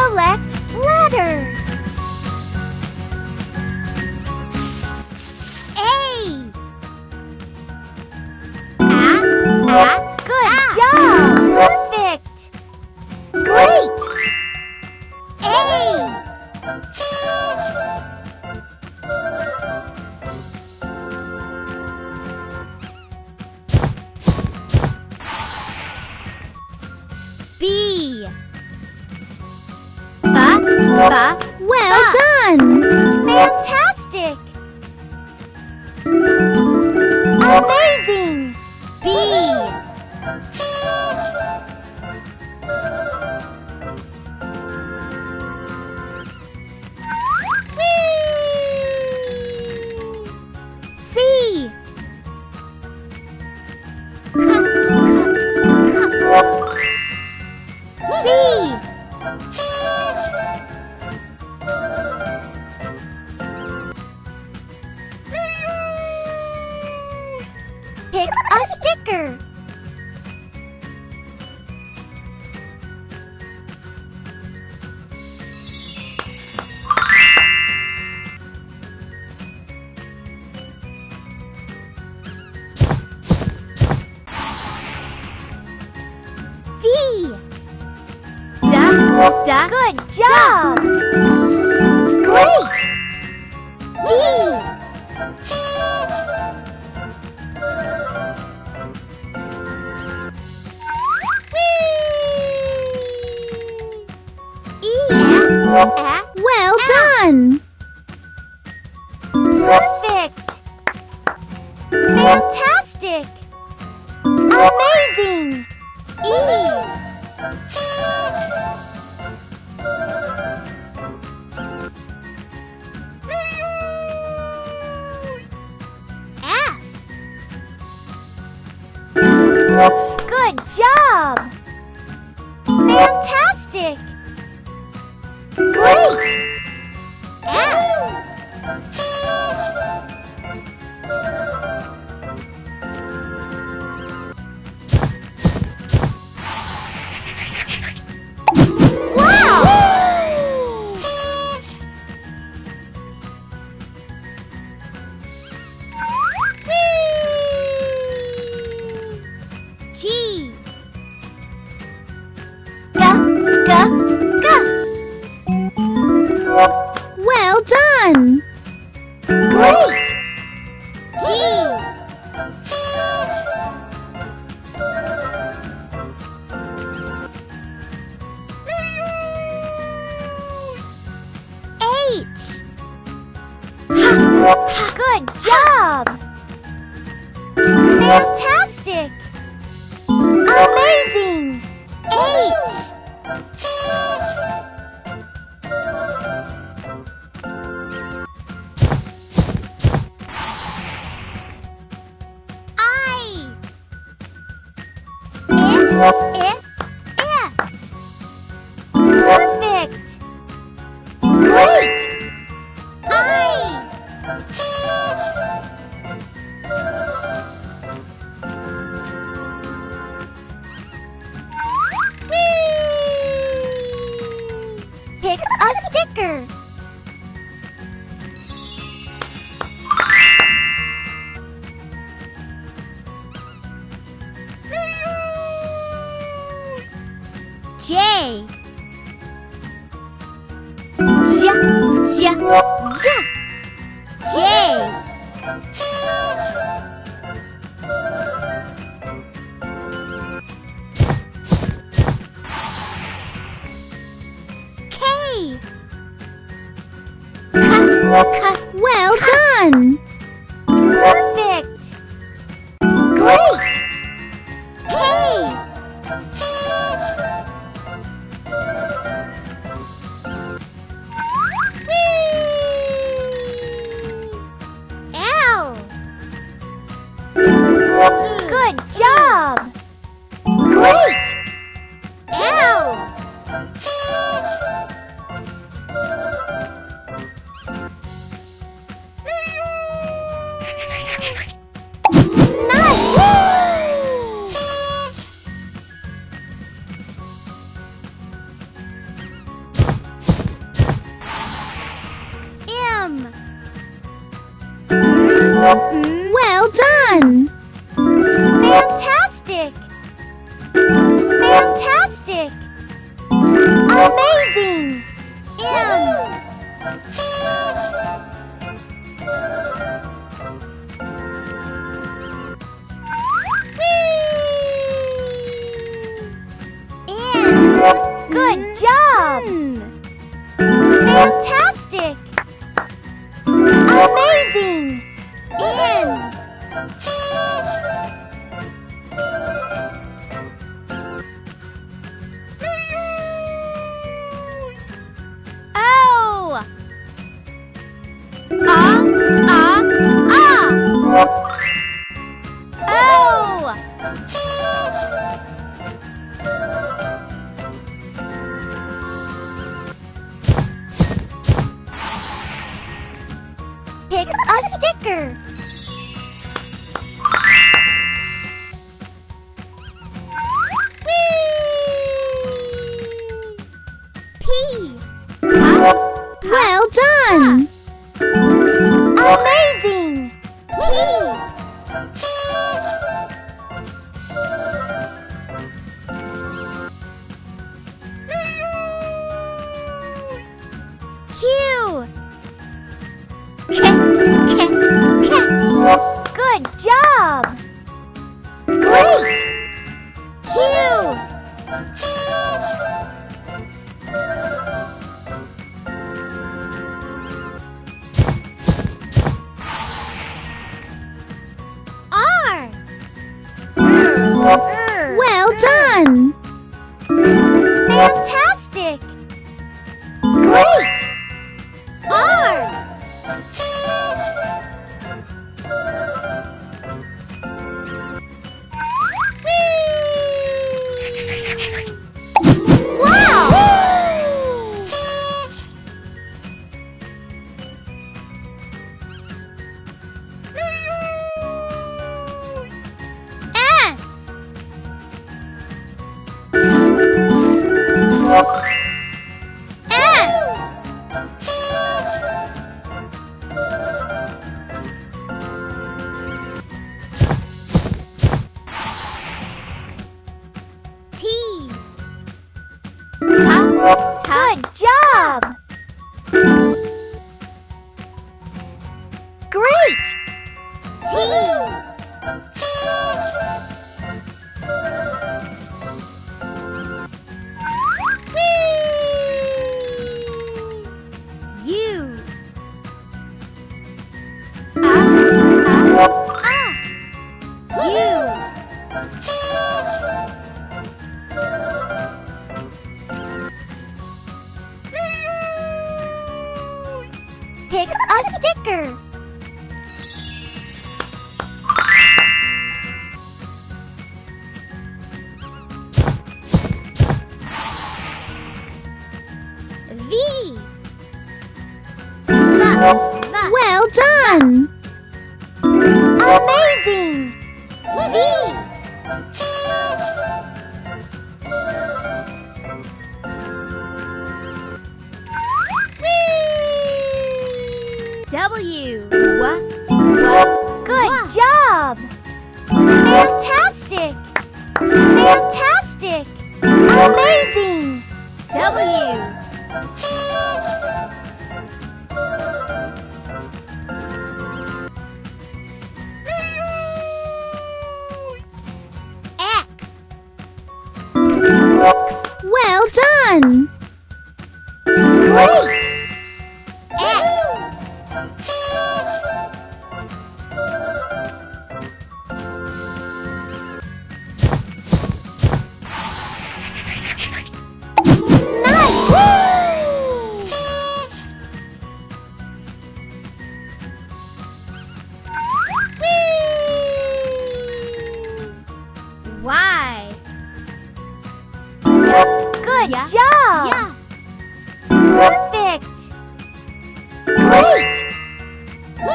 Select letter. A. Good job. Perfect. Great. A. B. Well done! Fantastic! Amazing! B. C. C. Pick a sticker. D. Good job! Great! D. Well done! Perfect! Fantastic! Amazing! E. F. Good job! Fantastic! Great! G. Well done! Great! G. H. Good job! Fantastic! Amazing! H. I. Perfect! Great! I. Pick a sticker. J. J. K. Well done! Perfect! Great! K. L. Good job! Great! L. Nice! Well done. Fantastic! Fantastic! Amazing! Good job! Fantastic! Amazing! Oh! Oh! Pick a sticker. P. Well done. Amazing. Q. Good job! Great! Q! R! Well done. Fantastic! Great! R! S. T. Good job! Great! T. U. U. Pick a sticker. V. Well done. Amazing. V. W. Good job! Fantastic! Fantastic! Amazing! W. X. Well done. Great! X. Y. Good job! Yeah. Perfect! Great! Y.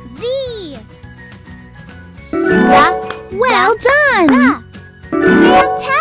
Z. Well done. Fantastic!